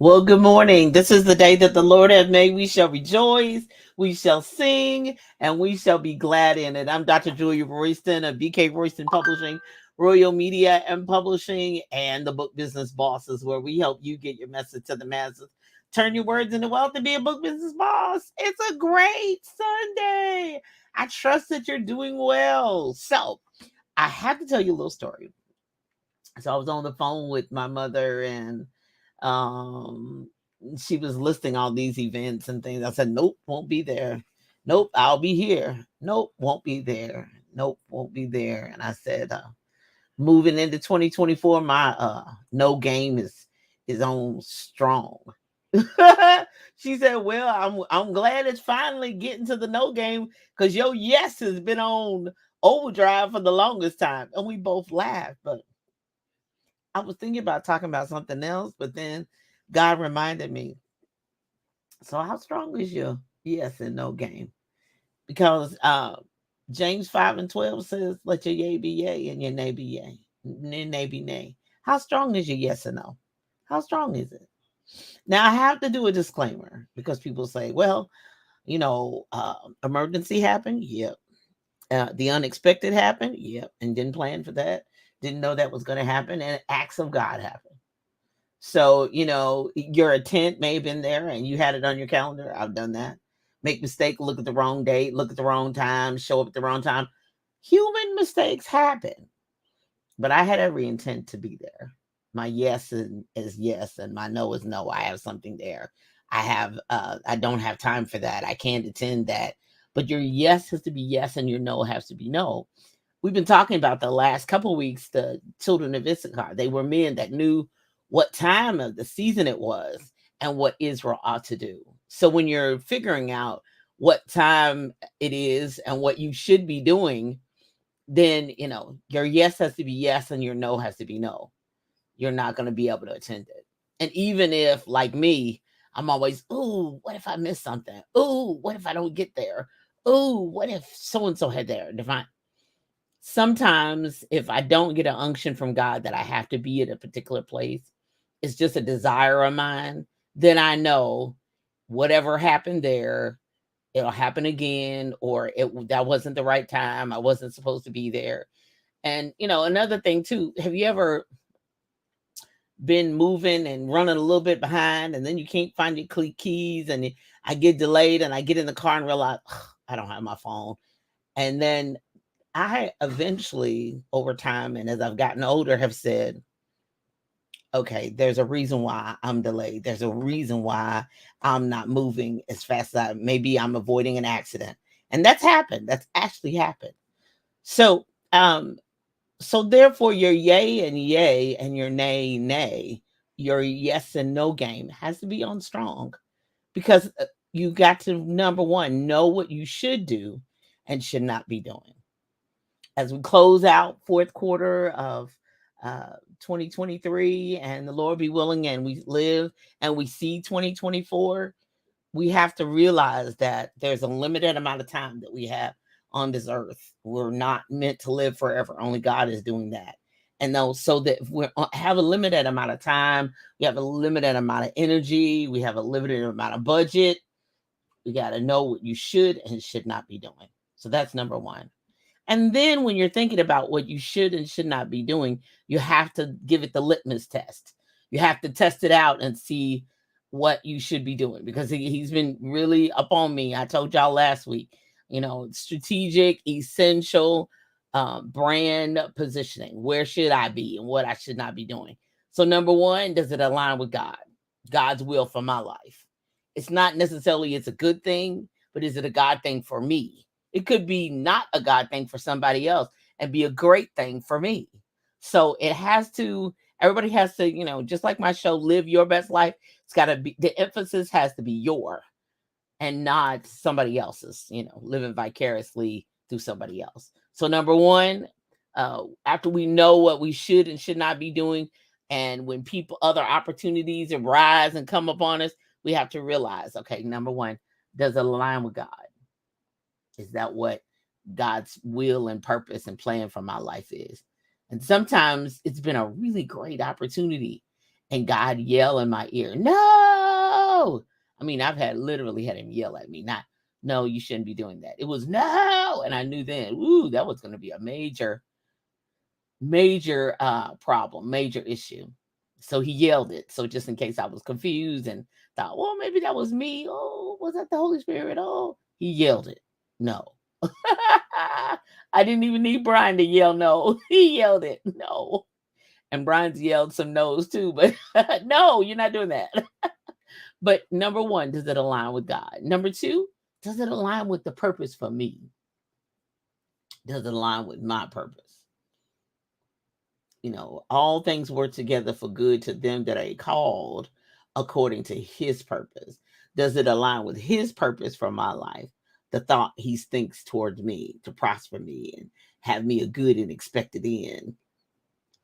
Well, good morning. This is the day that the Lord has made. We shall rejoice, we shall sing, and we shall be glad in it. I'm Dr. Julia Royston of BK Royston Publishing, Royal Media and Publishing, and the Book Business Bosses, where we help you get your message to the masses. Turn your words into wealth and be a book business boss. It's a great Sunday. I trust that you're doing well. So, I have to tell you a little story. So, I was on the phone with my mother and um, she was listing all these events and things. I said, nope, won't be there. Nope, I'll be here. Nope, won't be there. Nope, won't be there. And I said, moving into 2024, my no game is on strong. She said, well, I'm glad it's finally getting to the no game because your yes has been on overdrive for the longest time. And we both laughed, but I was thinking about talking about something else, but then God reminded me. So, how strong is your yes and no game? Because James 5:12 says, "Let your yea be yea and your nay be yea, and your nay be nay." How strong is your yes and no? How strong is it? Now, I have to do a disclaimer because people say, "Well, emergency happened." Yep. The unexpected happened. Yep. And didn't plan for that. Didn't know that was going to happen. And acts of God happened. So, your intent may have been there and you had it on your calendar. I've done that. Make mistake, look at the wrong date, look at the wrong time, show up at the wrong time. Human mistakes happen. But I had every intent to be there. My yes is yes and my no is no. I have something there. I don't have time for that. I can't attend that. But your yes has to be yes and your no has to be no. We've been talking about the last couple of weeks, the children of Issachar. They were men that knew what time of the season it was and what Israel ought to do. So when you're figuring out what time it is and what you should be doing, then your yes has to be yes and your no has to be no. You're not going to be able to attend it. And even if, like me, I'm always, oh, what if I miss something? Oh, what if I don't get there? Oh, what if so and so had their divine? Sometimes if I don't get an unction from God that I have to be at a particular place, it's just a desire of mine, then I know whatever happened there, it'll happen again, or that wasn't the right time. I wasn't supposed to be there. And another thing too, have you ever been moving and running a little bit behind and then you can't find your keys and I get delayed and I get in the car and realize I don't have my phone. And then I eventually, over time, and as I've gotten older, have said, okay, there's a reason why I'm delayed. There's a reason why I'm not moving as fast as maybe I'm avoiding an accident. And that's happened. That's actually happened. So, so therefore your yay and your nay, nay, your yes and no game has to be on strong because you got to, number one, know what you should do and should not be doing as we close out fourth quarter of 2023 and the Lord be willing and we live and we see 2024, we have to realize that there's a limited amount of time that we have on this earth. We're not meant to live forever. Only God is doing that. And though, so that if we have a limited amount of time, we have a limited amount of energy, we have a limited amount of budget, you got to know what you should and should not be doing. So that's number one. And then when you're thinking about what you should and should not be doing, you have to give it the litmus test. You have to test it out and see what you should be doing because he's been really up on me. I told y'all last week, strategic, essential brand positioning. Where should I be and what I should not be doing? So, number one, does it align with God, God's will for my life? It's not necessarily it's a good thing, but is it a God thing for me? It could be not a God thing for somebody else and be a great thing for me. So it has to, everybody has to, just like my show, Live Your Best Life. It's got to be, the emphasis has to be your and not somebody else's, living vicariously through somebody else. So, number one, after we know what we should and should not be doing, and when other opportunities arise and come upon us, we have to realize, okay, number one, does it align with God? Is that what God's will and purpose and plan for my life is? And sometimes it's been a really great opportunity. and God yell in my ear, no. I mean, literally had him yell at me, not, no, you shouldn't be doing that. It was no. And I knew then, ooh, that was going to be a major, major problem, major issue. So he yelled it. So just in case I was confused and thought, well, maybe that was me. Oh, was that the Holy Spirit? Oh, he yelled it. No. I didn't even need Brian to yell no. He yelled it. No. And Brian's yelled some no's too, but no, you're not doing that. But number one, does it align with God? Number two, does it align with the purpose for me? Does it align with my purpose? All things work together for good to them that are called according to his purpose. Does it align with his purpose for my life? The thought he thinks towards me to prosper me and have me a good and expected end.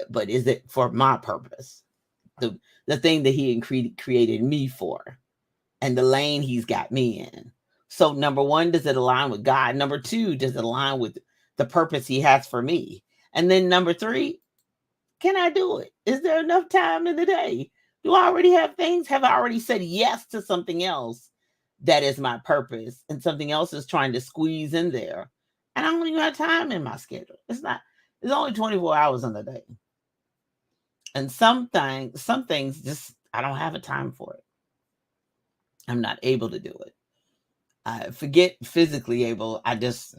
But is it for my purpose? The thing that he created me for, and the lane he's got me in. So number one, does it align with God? Number two, does it align with the purpose he has for me? And then number three, can I do it? Is there enough time in the day? Do I already have things? Have I already said yes to something else that is my purpose, and something else is trying to squeeze in there? And I don't even have time in my schedule. It's only 24 hours in the day. And some things just, I don't have a time for it. I'm not able to do it. I forget physically able. I just,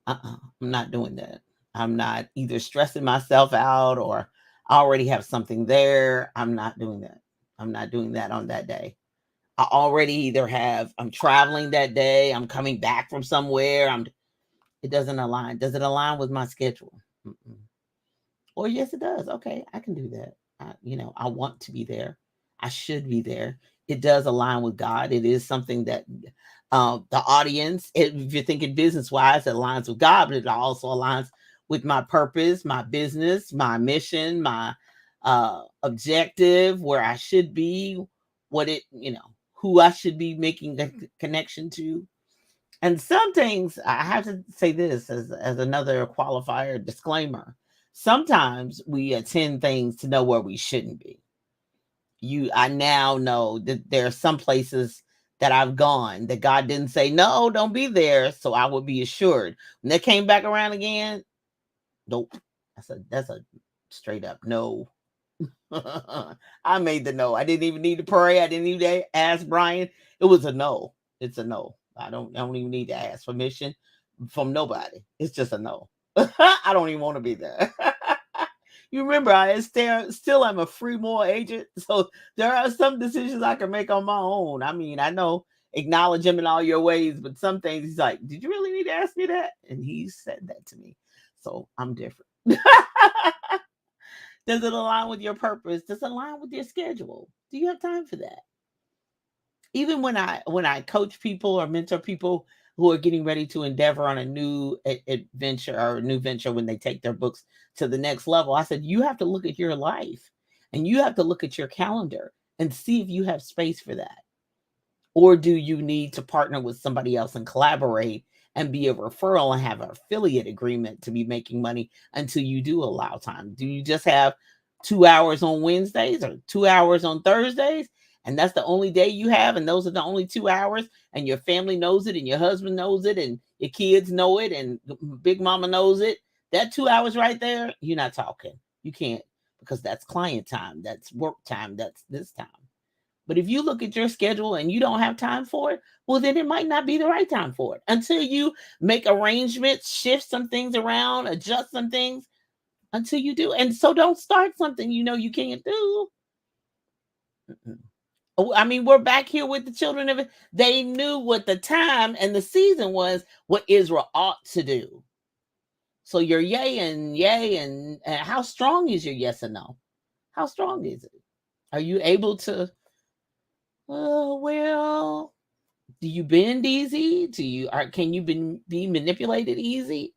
I'm not doing that. I'm not either stressing myself out or I already have something there. I'm not doing that. I'm not doing that on that day. I already either I'm traveling that day. I'm coming back from somewhere. It doesn't align. Does it align with my schedule? Mm-mm. Or yes, it does. Okay, I can do that. I want to be there. I should be there. It does align with God. It is something that the audience, if you're thinking business wise, it aligns with God, but it also aligns with my purpose, my business, my mission, my objective, where I should be, who I should be making the connection to. And some things, I have to say this as another qualifier disclaimer. Sometimes we attend things to know where we shouldn't be. I now know that there are some places that I've gone that God didn't say, no, don't be there. So I would be assured. When they came back around again, nope. That's a straight up no. I made the no. I didn't even need to pray. I didn't even ask Brian. It was a no. It's a no. I don't even need to ask permission from nobody. It's just a no. I don't even want to be there. You remember, I still am a free moral agent. So there are some decisions I can make on my own. I mean, I know acknowledge him in all your ways, but some things he's like, did you really need to ask me that? And he said that to me. So I'm different. Does it align with your purpose? Does it align with your schedule? Do you have time for that? Even when I coach people or mentor people who are getting ready to endeavor on a new adventure or a new venture, when they take their books to the next level, I said, you have to look at your life and you have to look at your calendar and see if you have space for that. Or do you need to partner with somebody else and collaborate and be a referral and have an affiliate agreement to be making money until you do allow time? Do you just have 2 hours on Wednesdays or 2 hours on Thursdays? And that's the only day you have, and those are the only 2 hours, and your family knows it, and your husband knows it, and your kids know it, and Big Mama knows it. That 2 hours right there, you're not talking. You can't, because that's client time, that's work time, that's this time. But if you look at your schedule and you don't have time for it, well, then it might not be the right time for it until you make arrangements, shift some things around, adjust some things until you do. And so don't start something you can't do. Mm-mm. I mean, we're back here with the children of it. They knew what the time and the season was, what Israel ought to do. So your yay and how strong is your yes and no? How strong is it? Are you able to, well, do you bend easy? Can you be manipulated easy?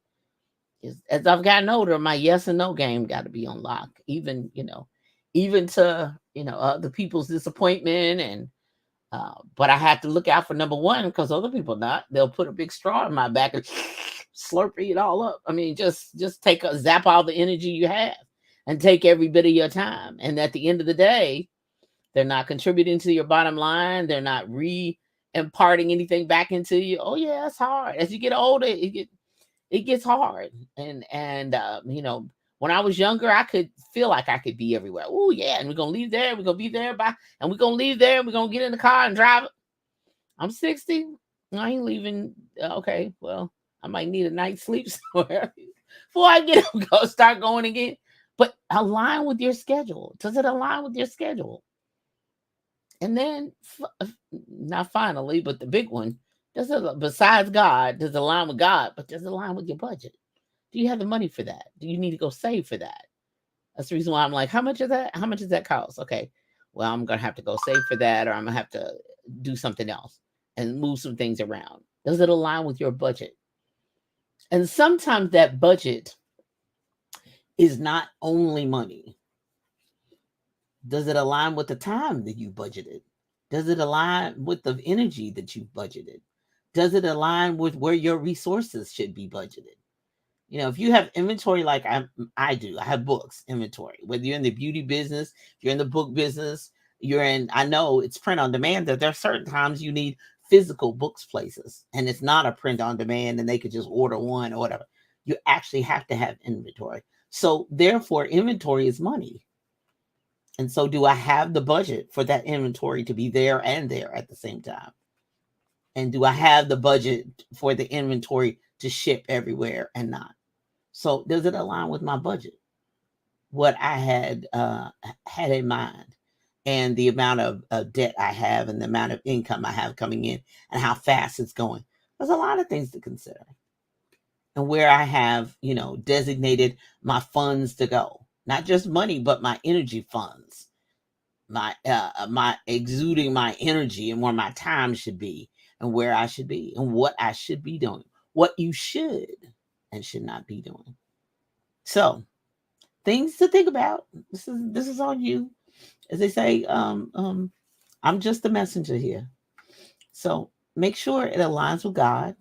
As I've gotten older, my yes and no game got to be on lock. Even to other people's disappointment, and but I have to look out for number one, because other people not. They'll put a big straw in my back and slurp it all up. I mean, just zap all the energy you have. and take every bit of your time. And at the end of the day, they're not contributing to your bottom line. They're not imparting anything back into you. Oh yeah, it's hard. As you get older, it gets hard. And when I was younger, I could feel like I could be everywhere. Oh yeah, and we're gonna leave there. We're gonna be there by, and we're gonna leave there. And we're gonna get in the car and drive. I'm 60. I ain't leaving. Okay, well, I might need a night's sleep somewhere before I get up, start going again. But align with your schedule. Does it align with your schedule? And then, not finally, but the big one, does it, besides God, does it align with God, but does it align with your budget? Do you have the money for that? Do you need to go save for that? That's the reason why I'm like, how much is that? How much does that cost? Okay, well, I'm going to have to go save for that, or I'm going to have to do something else and move some things around. Does it align with your budget? And sometimes that budget is not only money. Does it align with the time that you budgeted? Does it align with the energy that you've budgeted? Does it align with where your resources should be budgeted? If you have inventory like I do, I have books inventory. Whether you're in the beauty business, if you're in the book business, I know it's print on demand, that there are certain times you need physical books places, and it's not a print on demand and they could just order one or whatever. You actually have to have inventory. So therefore, inventory is money. And so do I have the budget for that inventory to be there and there at the same time? And do I have the budget for the inventory to ship everywhere and not? So does it align with my budget? What I had in mind, and the amount of debt I have, and the amount of income I have coming in, and how fast it's going. There's a lot of things to consider. And where I have, designated my funds to go. Not just money, but my energy funds, my exuding my energy, and where my time should be, and where I should be, and what I should be doing, what you should and should not be doing. So, things to think about. This is on you. As they say, I'm just the messenger here. So make sure it aligns with God,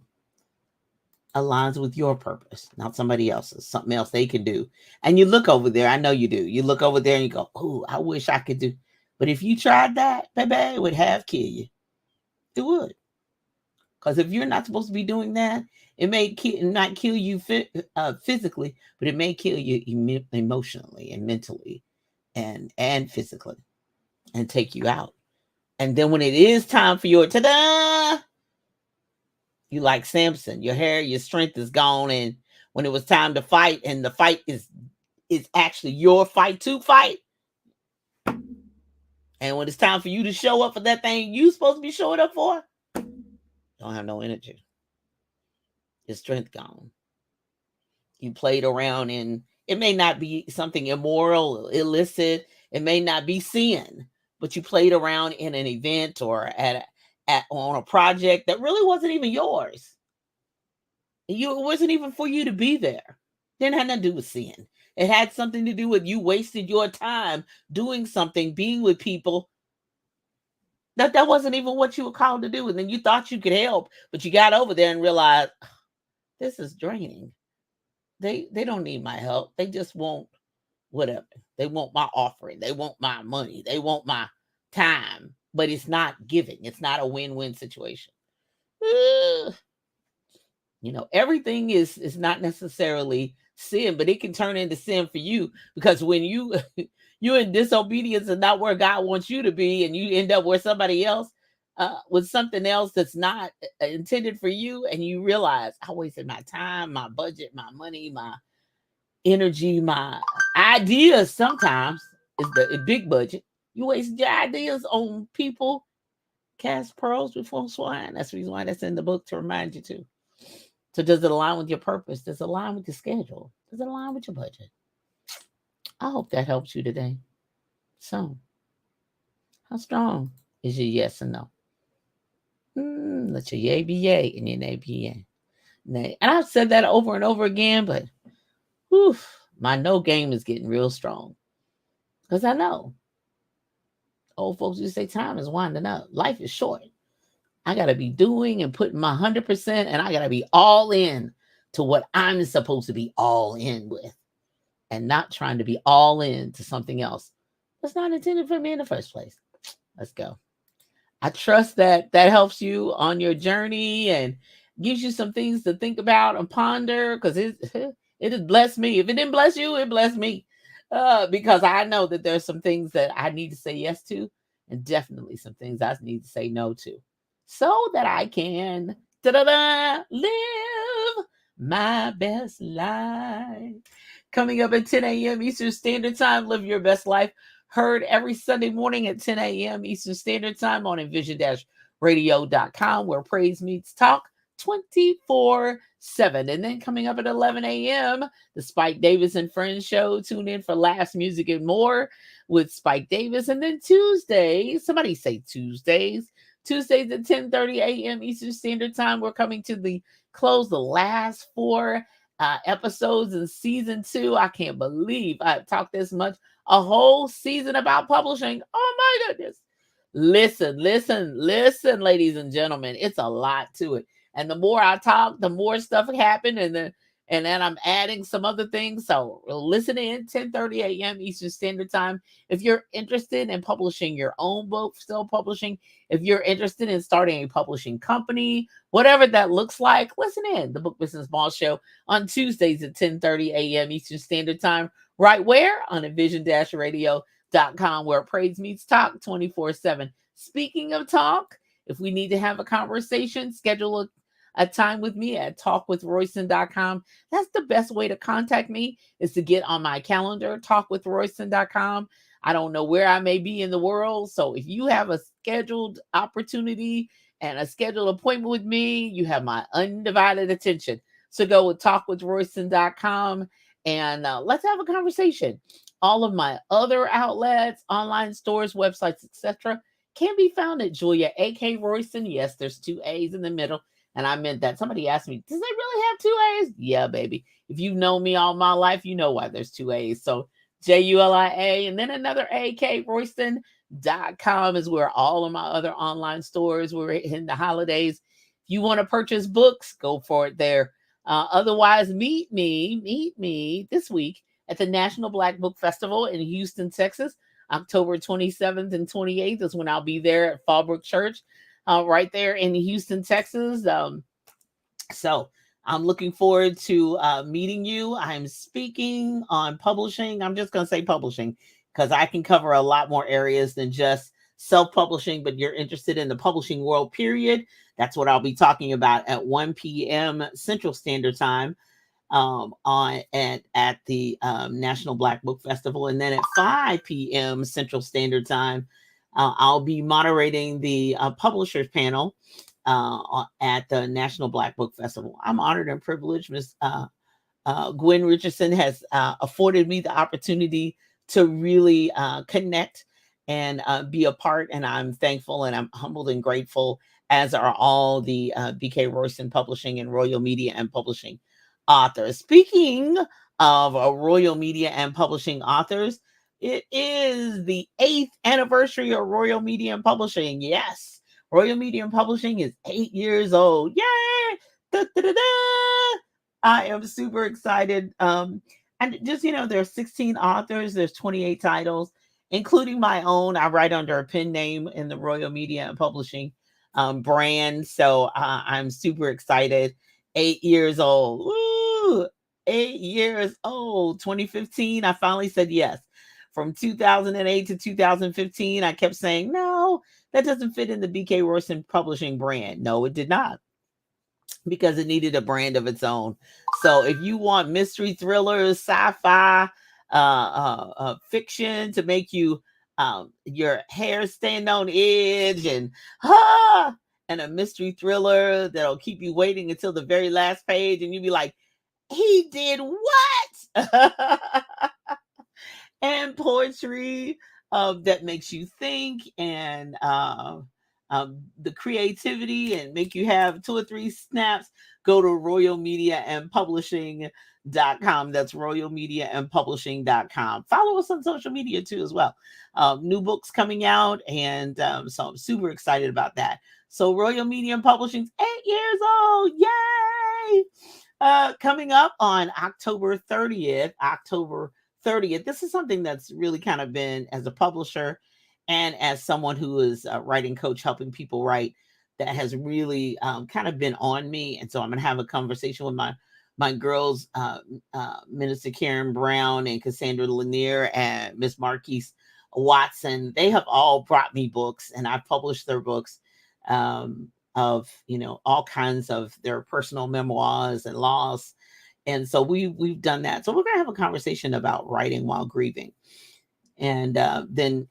aligns with your purpose, not somebody else's, something else they can do. And you look over there, I know you do. You look over there and you go, oh, I wish I could do. But if you tried that, baby, it would have kill you. It would. Because if you're not supposed to be doing that, it may not kill you physically, but it may kill you emotionally and mentally and physically, and take you out. And then when it is time for your ta-da, you like Samson, your hair, your strength is gone. And when it was time to fight, and the fight is actually your fight to fight, and when it's time for you to show up for that thing you supposed to be showing up for, don't have no energy. Your strength gone. You played around in, it may not be something immoral, illicit, it may not be sin, but you played around in an event or on a project that really wasn't even yours. It wasn't even for you to be there. Didn't have nothing to do with sin. It had something to do with you wasted your time doing something, being with people that wasn't even what you were called to do. And then you thought you could help, but you got over there and realized, this is draining. They don't need my help. They just want whatever. They want my offering. They want my money. They want my time. But it's not giving. It's not a win-win situation. Everything is not necessarily sin, but it can turn into sin for you, because when you're in disobedience and not where God wants you to be, and you end up where somebody else with something else that's not intended for you, and you realize, I wasted my time, my budget, my money, my energy, my ideas. Sometimes is the big budget. You waste your ideas on people. Cast pearls before swine. That's the reason why that's in the book, to remind you too. So does it align with your purpose? Does it align with your schedule? Does it align with your budget? I hope that helps you today. So, how strong is your yes and no? Let your yay be yay and your nay be nay. And I've said that over and over again, but my no game is getting real strong. Because I know old folks used to say time is winding up. Life is short. I got to be doing and putting my 100%, and I got to be all in to what I'm supposed to be all in with. and not trying to be all in to something else that's not intended for me in the first place. Let's go. I trust that that helps you on your journey and gives you some things to think about and ponder because it has blessed me. If it didn't bless you, it blessed me. Because I know that there's some things that I need to say yes to, and definitely some things I need to say no to, so that I can live my best life. Coming up at 10 a.m. Eastern Standard Time, live your best life. Heard every Sunday morning at 10 a.m. Eastern Standard Time on envision-radio.com, where praise meets talk 24/7. And then coming up at 11 a.m., the Spike Davis and Friends show. Tune in for laughs, music, and more with Spike Davis. And then Tuesdays, somebody say Tuesdays. Tuesdays at 10:30 a.m. Eastern Standard Time, we're coming to the close the last four episodes in season 2. I can't believe I've talked this much. A whole season about publishing. Oh my goodness. Listen, ladies and gentlemen. It's a lot to it. And the more I talk, the more stuff happened. And then I'm adding some other things. So listen in 10:30 a.m. Eastern Standard Time. If you're interested in publishing your own book, still publishing, if you're interested in starting a publishing company, whatever that looks like, listen in. The Book Business Boss Show on Tuesdays at 10:30 a.m. Eastern Standard Time. Right where? On envision-radio.com, where praise meets talk 24/7. Speaking of talk, if we need to have a conversation, schedule a time with me at talkwithroyston.com. That's the best way to contact me, is to get on my calendar, talkwithroyston.com. I don't know where I may be in the world. So if you have a scheduled opportunity and a scheduled appointment with me, you have my undivided attention. So go with talkwithroyston.com and let's have a conversation. All of my other outlets, online stores, websites, etc., can be found at Julia A.K. Royston. Yes, there's 2 A's in the middle. And I meant that. Somebody asked me, does it really have 2 A's? Yeah, baby. If you've known me all my life, you know why there's 2 A's. So Julia, and then another A.K. Royston.com is where all of my other online stores were in the holidays. If you want to purchase books, go for it there. Otherwise, meet me this week at the National Black Book Festival in Houston, Texas. October 27th and 28th is when I'll be there at Fallbrook Church, right there in Houston, Texas. So I'm looking forward to meeting you. I'm speaking on publishing. I'm just going to say publishing because I can cover a lot more areas than just self-publishing, but you're interested in the publishing world, period. That's what I'll be talking about at 1 p.m. Central Standard Time at the National Black Book Festival. And then at 5 p.m. Central Standard Time, I'll be moderating the publishers panel at the National Black Book Festival. I'm honored and privileged. Ms. Gwen Richardson has afforded me the opportunity to really connect and be a part. And I'm thankful and I'm humbled and grateful, as are all the BK Royston Publishing and Royal Media and Publishing authors. Speaking of Royal Media and Publishing authors, it is the 8th anniversary of Royal Media and Publishing. Yes, Royal Media and Publishing is 8 years old. Yay! Da, da, da, da. I am super excited. And just, there's 16 authors, there's 28 titles, including my own. I write under a pen name in the Royal Media and Publishing brand. So I'm super excited. 8 years old. Woo! 8 years old. 2015, I finally said yes. From 2008 to 2015, I kept saying, no, that doesn't fit in the BK Royston Publishing brand. No, it did not, because it needed a brand of its own. So if you want mystery thrillers, sci-fi, fiction to make you your hair stand on edge and a mystery thriller that'll keep you waiting until the very last page and you'll be like, he did what? And poetry that makes you think, and the creativity, and make you have 2 or 3 snaps, go to Royal Media and Publishing.com. That's Royal Media and Publishing.com. Follow us on social media too as well. New books coming out, and so I'm super excited about that. So Royal Media and Publishing's 8 years old. Yay! Coming up on October 30th, October 30th. This is something that's really kind of been, as a publisher and as someone who is a writing coach helping people write, that has really kind of been on me. And so I'm going to have a conversation with my girls, Minister Karen Brown and Cassandra Lanier and Miss Marquise Watson. They have all brought me books, and I've published their books, of all kinds of their personal memoirs and laws. And so we've done that. So we're going to have a conversation about writing while grieving. And then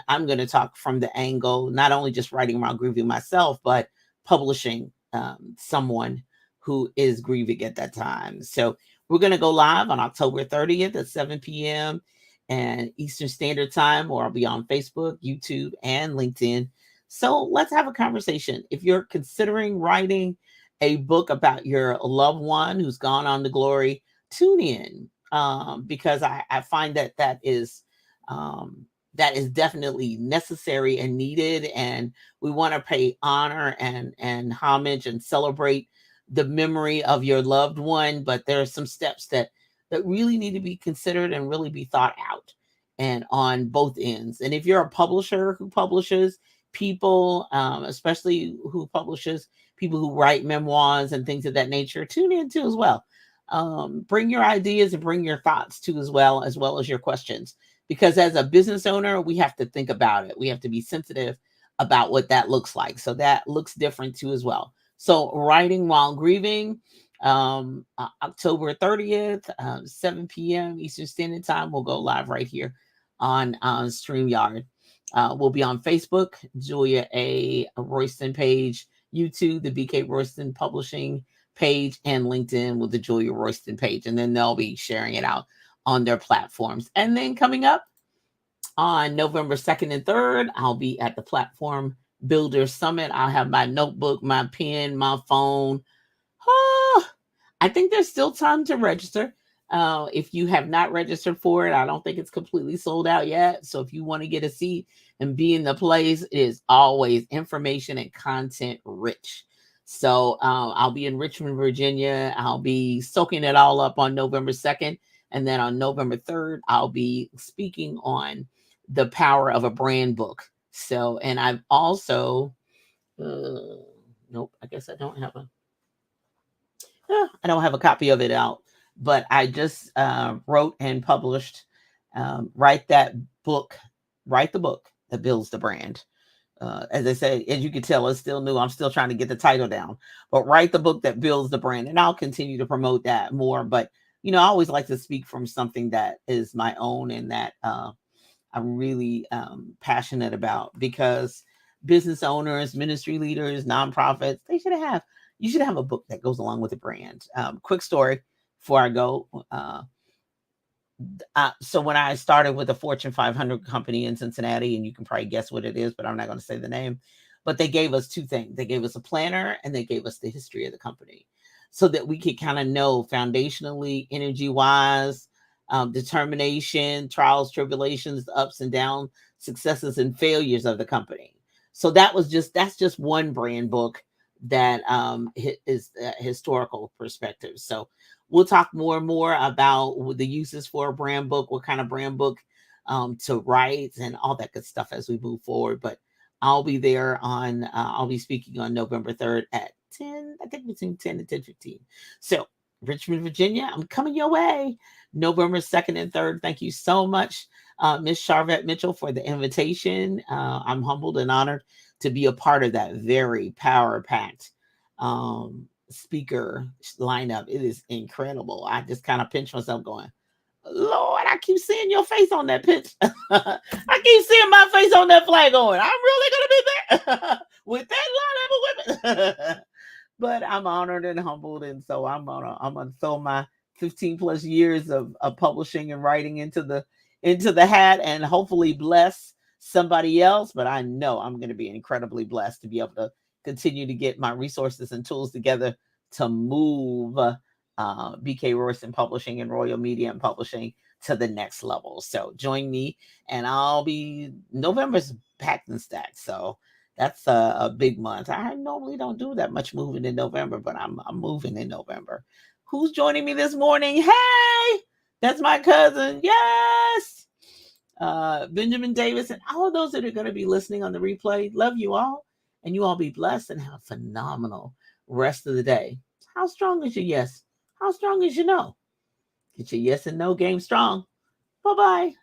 I'm going to talk from the angle, not only just writing while grieving myself, but publishing someone who is grieving at that time. So we're going to go live on October 30th at 7 p.m. and Eastern Standard Time, or I'll be on Facebook, YouTube, and LinkedIn. So let's have a conversation. If you're considering writing a book about your loved one who's gone on to glory, tune in, because I find that is definitely necessary and needed. And we want to pay honor and homage and celebrate the memory of your loved one. But there are some steps that really need to be considered and really be thought out, and on both ends. And if you're a publisher who publishes people, especially who publishes people who write memoirs and things of that nature, tune in too as well. Bring your ideas and bring your thoughts too as well as your questions. Because as a business owner, we have to think about it. We have to be sensitive about what that looks like. So that looks different too as well. So writing while grieving, October 30th, 7 p.m. Eastern Standard Time. We'll go live right here on StreamYard. We'll be on Facebook, Julia A. Royston page, YouTube, the BK Royston Publishing page, and LinkedIn with the Julia Royston page. And then they'll be sharing it out on their platforms. And then coming up on November 2nd and 3rd, I'll be at the Platform Builder Summit. I'll have my notebook, my pen, my phone. Oh, I think there's still time to register. If you have not registered for it, I don't think it's completely sold out yet. So if you want to get a seat and be in the place, it is always information and content rich. So I'll be in Richmond, Virginia. I'll be soaking it all up on November 2nd. And then on November 3rd, I'll be speaking on the power of a brand book. So, and I've also, nope, I guess I don't have a copy of it out, but I just wrote and published, write the book that builds the brand. As I say, as you can tell, it's still new. I'm still trying to get the title down, but write the book that builds the brand. And I'll continue to promote that more. But, I always like to speak from something that is my own and that I'm really passionate about, because business owners, ministry leaders, nonprofits, you should have a book that goes along with the brand. Quick story before I go. So when I started with a Fortune 500 company in Cincinnati, and you can probably guess what it is, but I'm not going to say the name, but they gave us two things. They gave us a planner and they gave us the history of the company, so that we could kind of know foundationally, energy wise, determination, trials, tribulations, the ups and downs, successes and failures of the company. So that's just one brand book that is historical perspective. So we'll talk more and more about the uses for a brand book, what kind of brand book to write, and all that good stuff as we move forward. But I'll be there I'll be speaking on November 3rd at 10, I think between 10 and 10:15. So Richmond, Virginia, I'm coming your way. November 2nd and 3rd. Thank you so much, Miss Charvette Mitchell, for the invitation. I'm humbled and honored to be a part of that very power-packed speaker lineup. It is incredible. I just kind of pinch myself going, Lord, I keep seeing your face on that pitch. I keep seeing my face on that flag going, I'm really going to be there with that lineup of women. But I'm honored and humbled. And so I'm gonna throw my 15 plus years of publishing and writing into the hat, and hopefully bless somebody else. But I know I'm going to be incredibly blessed to be able to continue to get my resources and tools together to move BK Royston Publishing and Royal Media and Publishing to the next level. So join me, and November's packed and stacked. So that's a big month. I normally don't do that much moving in November, but I'm moving in November. Who's joining me this morning? Hey, That's my cousin. Yes. Benjamin Davis, and all of those that are going to be listening on the replay. Love you all. And you all be blessed and have a phenomenal rest of the day. How strong is your yes? How strong is your no? Get your yes and no game strong. Bye-bye.